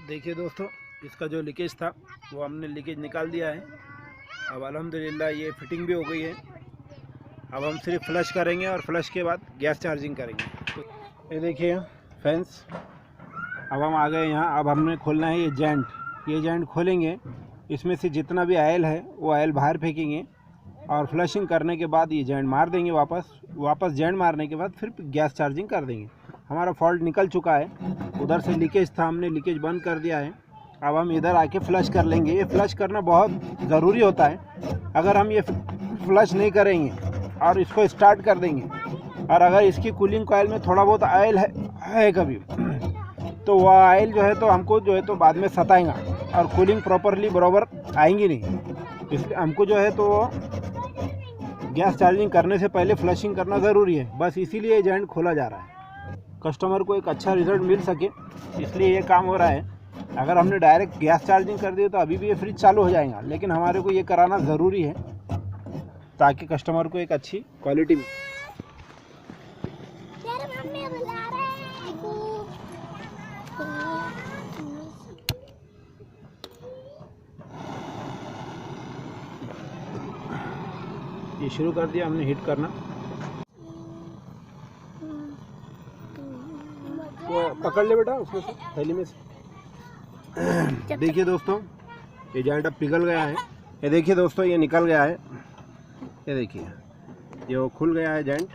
देखिए दोस्तों, इसका जो लीकेज था वो हमने लीकेज निकाल दिया है। अब अल्हम्दुलिल्लाह ये फिटिंग भी हो गई है। अब हम सिर्फ फ्लश करेंगे और फ्लश के बाद गैस चार्जिंग करेंगे। तो ये देखिए फैंस, अब हम आ गए यहाँ। अब हमने खोलना है ये जॉइंट खोलेंगे। इसमें से जितना भी आयल है वो आयल बाहर फेंकेंगे और फ्लशिंग करने के बाद ये जॉइंट मार देंगे। वापस जॉइंट मारने के बाद फिर गैस चार्जिंग कर देंगे। हमारा फॉल्ट निकल चुका है। उधर से लीकेज था, हमने लीकेज बंद कर दिया है। अब हम इधर आके फ्लश कर लेंगे। ये फ्लश करना बहुत ज़रूरी होता है। अगर हम ये फ्लश नहीं करेंगे और इसको स्टार्ट कर देंगे और अगर इसकी कूलिंग कॉइल में थोड़ा बहुत ऑयल है कभी, तो वह ऑयल जो है तो हमको जो है तो बाद में सताएगा और कूलिंग प्रॉपरली बराबर आएंगी नहीं। इसलिए हमको जो है तो गैस चार्जिंग करने से पहले फ्लशिंग करना ज़रूरी है। बस इसीलिए ये जॉइंट खोला जा रहा है, कस्टमर को एक अच्छा रिज़ल्ट मिल सके, इसलिए ये काम हो रहा है। अगर हमने डायरेक्ट गैस चार्जिंग कर दी तो अभी भी ये फ्रिज चालू हो जाएगा, लेकिन हमारे को ये कराना ज़रूरी है ताकि कस्टमर को एक अच्छी क्वालिटी मिले। ये शुरू कर दिया हमने हीट करना। तो पकड़ ले बेटा उसमें से, थैली में से। देखिए दोस्तों, ये जॉइंट अब पिघल गया है। ये देखिए दोस्तों, ये निकल गया है। ये देखिए, ये वो खुल गया है जॉइंट।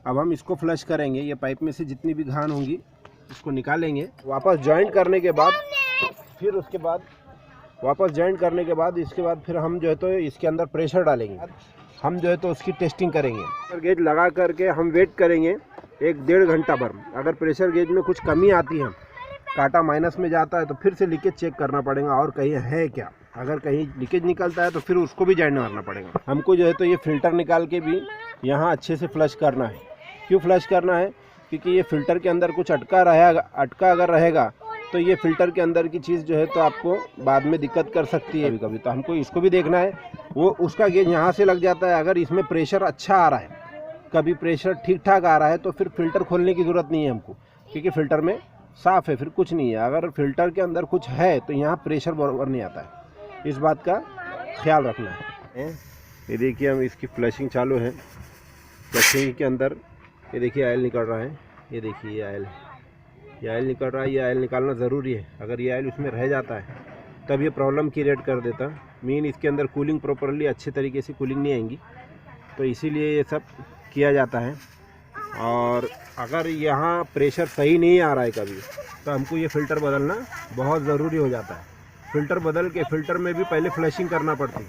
अब हम इसको फ्लश करेंगे। ये पाइप में से जितनी भी घान होंगी इसको निकालेंगे। वापस जॉइंट करने के बाद फिर उसके बाद इसके बाद फिर हम जो है तो इसके अंदर प्रेशर डालेंगे। हम जो है तो उसकी टेस्टिंग करेंगे। प्रेशर गेज लगा करके हम वेट करेंगे 1-1.5 घंटा भर। अगर प्रेशर गेज में कुछ कमी आती है, काटा माइनस में जाता है, तो फिर से लीकेज चेक करना पड़ेगा और कहीं है क्या। अगर कहीं लीकेज निकलता है तो फिर उसको भी जॉइंट मारना पड़ेगा। हमको जो है तो ये फ़िल्टर निकाल के भी यहाँ अच्छे से फ्लश करना है। क्यों फ्लश करना है? क्योंकि ये फ़िल्टर के अंदर कुछ अटका अगर रहेगा तो ये फ़िल्टर के अंदर की चीज़ जो है तो आपको बाद में दिक्कत कर सकती है कभी। तो हमको इसको भी देखना है। वो उसका गेज यहाँ से लग जाता है। अगर इसमें प्रेशर अच्छा आ रहा है, कभी प्रेशर ठीक ठाक आ रहा है, तो फिर फ़िल्टर खोलने की ज़रूरत नहीं है हमको, क्योंकि फ़िल्टर में साफ़ है, फिर कुछ नहीं है। अगर फ़िल्टर के अंदर कुछ है तो यहाँ प्रेशर बराबर नहीं आता है। इस बात का ख्याल रखना है। ये देखिए, हम इसकी फ्लशिंग चालू है। फ्लशिंग के अंदर ये देखिए आयल निकल रहा है। ये देखिए ये आयल निकल रहा है। ये आयल निकालना ज़रूरी है। अगर ये आयल उसमें रह जाता है तब ये प्रॉब्लम क्रिएट कर देता। मीन इसके अंदर कूलिंग प्रॉपरली अच्छे तरीके से कूलिंग नहीं आएंगी, तो इसीलिए ये सब किया जाता है। और अगर यहाँ प्रेशर सही नहीं आ रहा है कभी, तो हमको ये फ़िल्टर बदलना बहुत ज़रूरी हो जाता है। फ़िल्टर बदल के फ़िल्टर में भी पहले फ्लशिंग करना पड़ती है।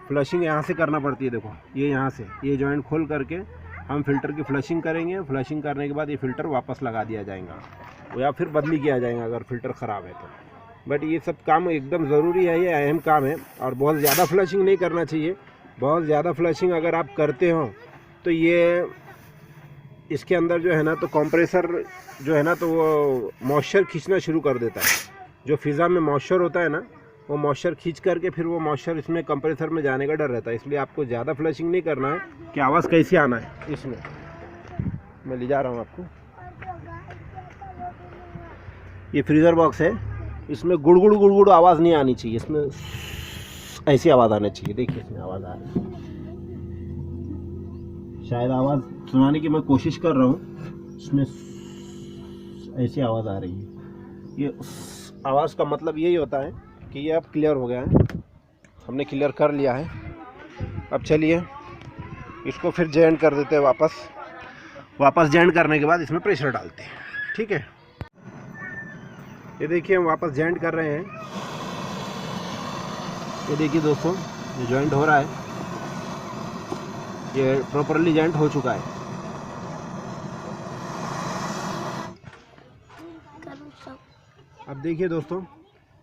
फ्लशिंग यहाँ से करना पड़ती है। देखो, ये यहाँ से ये जॉइंट खोल करके हम फ़िल्टर की फ्लशिंग करेंगे। फ्लशिंग करने के बाद ये फ़िल्टर वापस लगा दिया जाएगा या फिर बदली किया जाएगा अगर फ़िल्टर ख़राब है तो। बट ये सब काम एकदम ज़रूरी है, ये अहम काम है। और बहुत ज़्यादा फ्लशिंग नहीं करना चाहिए। बहुत ज़्यादा फ्लशिंग अगर आप करते हो तो ये इसके अंदर जो है ना तो कंप्रेसर जो है ना तो वो मॉइस्चर खींचना शुरू कर देता है। जो फ़िज़ा में मॉइस्चर होता है ना, वो मॉइस्चर खींच करके फिर वो मॉइस्चर इसमें कंप्रेसर में जाने का डर रहता है। इसलिए आपको ज़्यादा फ्लशिंग नहीं करना है कि आवाज़ कैसे आना है। इसमें मैं ले जा रहा हूँ आपको। ये फ्रीज़र बॉक्स है, इसमें गुड़ आवाज़ नहीं आनी चाहिए। इसमें ऐसी आवाज़ आनी चाहिए। देखिए इसमें आवाज़ आ रही है। शायद आवाज़ सुनाने की मैं कोशिश कर रहा हूँ, इसमें ऐसी आवाज़ आ रही है। ये आवाज़ का मतलब यही होता है कि ये अब क्लियर हो गया है। हमने क्लियर कर लिया है। अब चलिए इसको फिर जॉइंट कर देते हैं। वापस जॉइंट करने के बाद इसमें प्रेशर डालते हैं। ठीक है, ये देखिए हम वापस जॉइंट कर रहे हैं। ये देखिए दोस्तों, ये जॉइंट हो रहा है। ये प्रॉपरली जॉइंट हो चुका है। अब देखिए दोस्तों,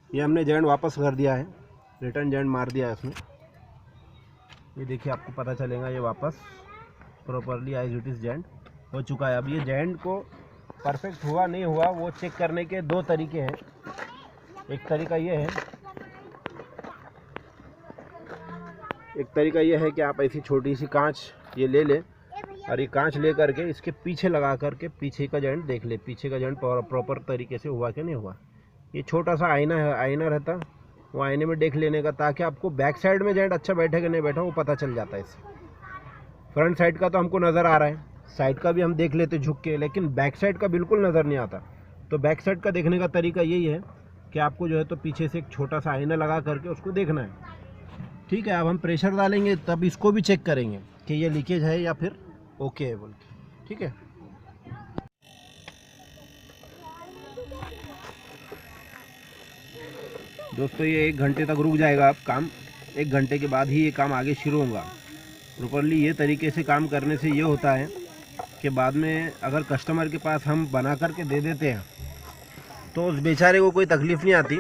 ये हमने जॉइंट वापस कर दिया है, रिटर्न जॉइंट मार दिया है इसमें। ये देखिए, आपको पता चलेगा ये वापस properly as it is joint हो चुका है। अब ये जॉइंट को परफेक्ट हुआ नहीं हुआ वो चेक करने के 2 तरीके हैं। एक तरीका ये है कि आप ऐसी छोटी सी कांच ये ले लें। और ये कांच ले करके इसके पीछे लगा करके पीछे का जॉइंट देख ले, पीछे का जॉइंट प्रॉपर तरीके से हुआ कि नहीं हुआ। ये छोटा सा आईना है, आईना रहता वो आईने में देख लेने का, ताकि आपको बैक साइड में जॉइंट अच्छा बैठे कि नहीं बैठा वो पता चल जाता है इससे। फ्रंट साइड का तो हमको नज़र आ रहा है, साइड का भी हम देख लेते झुक के, लेकिन बैक साइड का बिल्कुल नज़र नहीं आता। तो बैक साइड का देखने का तरीका यही है कि आपको जो है तो पीछे से एक छोटा सा आईना लगा करके उसको देखना है। ठीक है, अब हम प्रेशर डालेंगे तब इसको भी चेक करेंगे कि ये लीकेज है या फिर ओके है बोल के। ठीक है, दोस्तों ये 1 घंटे तक रुक जाएगा अब काम। 1 घंटे के बाद ही ये काम आगे शुरू होगा। प्रॉपरली ये तरीके से काम करने से ये होता है कि बाद में अगर कस्टमर के पास हम बना करके दे देते हैं तो उस बेचारे को कोई तकलीफ़ नहीं आती,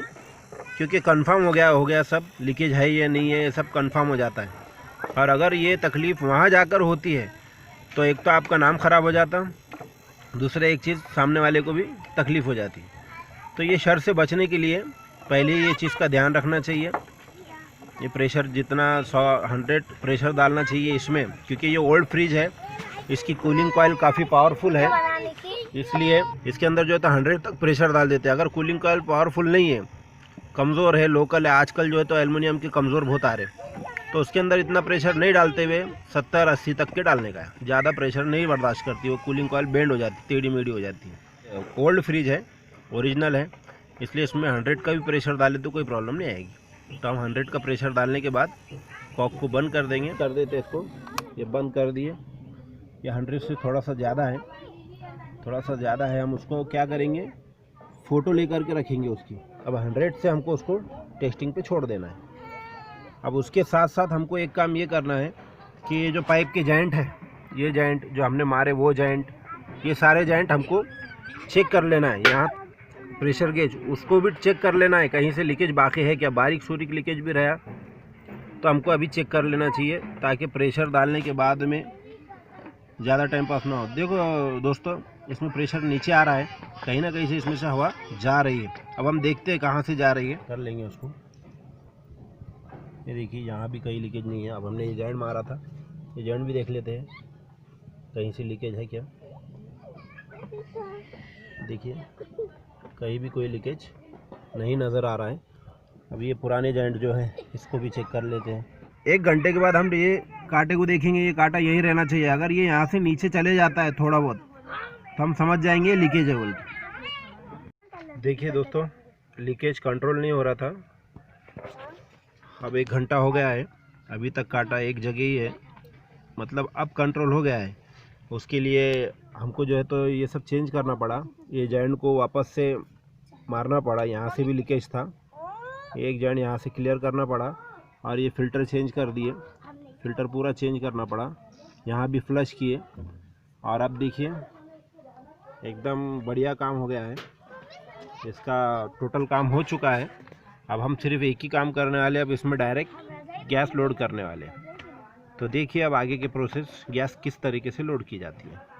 क्योंकि कंफर्म हो गया सब, लीकेज है या नहीं है ये सब कंफर्म हो जाता है। और अगर ये तकलीफ़ वहाँ जाकर होती है तो एक तो आपका नाम ख़राब हो जाता, दूसरा एक चीज़ सामने वाले को भी तकलीफ़ हो जाती। तो ये शर से बचने के लिए पहले ये चीज़ का ध्यान रखना चाहिए। ये प्रेशर जितना 100 प्रेशर डालना चाहिए इसमें, क्योंकि ये ओल्ड फ्रिज है, इसकी कूलिंग कॉइल काफ़ी पावरफुल है, इसलिए इसके अंदर जो है तो 100 तक प्रेशर डाल देते हैं। अगर कूलिंग कॉइल पावरफुल नहीं है, कमज़ोर है, लोकल है, आजकल जो है तो एल्युमिनियम के कमज़ोर बहुत आ रहे, तो उसके अंदर इतना प्रेशर नहीं डालते हुए 70-80 तक के डालने का है। ज़्यादा प्रेशर नहीं बर्दाश्त करती, वो कूलिंग कॉइल बेंड हो जाती, टेढ़ी मेढ़ी हो जाती है। ओल्ड फ्रिज है, ओरिजिनल है, इसलिए इसमें 100 का भी प्रेशर डाले तो कोई प्रॉब्लम नहीं आएगी। तो हम 100 का प्रेशर डालने के बाद कॉक को बंद कर देंगे, कर देते इसको, ये बंद कर दिए। ये 100 से थोड़ा सा ज़्यादा है, हम उसको क्या करेंगे, फ़ोटो लेकर के रखेंगे उसकी। अब 100 से हमको उसको टेस्टिंग पे छोड़ देना है। अब उसके साथ साथ हमको एक काम ये करना है कि ये जो पाइप के जॉइंट है, ये जॉइंट जो हमने मारे वो जॉइंट, ये सारे जॉइंट हमको चेक कर लेना है। यहाँ प्रेशर गेज उसको भी चेक कर लेना है, कहीं से लीकेज बाकी है क्या, बारीक सूरीक लीकेज भी रहा तो हमको अभी चेक कर लेना चाहिए, ताकि प्रेशर डालने के बाद में ज़्यादा टाइम पास ना हो। देखो दोस्तों, इसमें प्रेशर नीचे आ रहा है, कहीं ना कहीं से इसमें से हवा जा रही है। अब हम देखते हैं कहाँ से जा रही है, कर लेंगे उसको। ये देखिए यहाँ भी कहीं लीकेज नहीं है। अब हमने ये जॉइंट मारा था, ये जॉइंट भी देख लेते हैं कहीं से लीकेज है क्या। देखिए कहीं भी कोई लीकेज नहीं नज़र आ रहा है। अब ये पुराने जॉइंट जो है इसको भी चेक कर लेते हैं। 1 घंटे के बाद हम ये कांटे को देखेंगे, ये कांटा यही रहना चाहिए। अगर ये यहाँ से नीचे चले जाता है थोड़ा बहुत तो हम समझ जाएंगे लीकेज है बोल के। देखिए दोस्तों, लीकेज कंट्रोल नहीं हो रहा था, अब 1 घंटा हो गया है, अभी तक कांटा एक जगह ही है, मतलब अब कंट्रोल हो गया है। उसके लिए हमको जो है तो ये सब चेंज करना पड़ा, ये जॉइंट को वापस से मारना पड़ा। यहाँ से भी लीकेज था, एक जॉइंट यहाँ से क्लियर करना पड़ा, और ये फ़िल्टर चेंज कर दिए, फ़िल्टर पूरा चेंज करना पड़ा। यहाँ भी फ्लश किए, और अब देखिए एकदम बढ़िया काम हो गया है, इसका टोटल काम हो चुका है। अब हम सिर्फ एक ही काम करने वाले, अब इसमें डायरेक्ट गैस लोड करने वाले। तो देखिए अब आगे के प्रोसेस गैस किस तरीके से लोड की जाती है।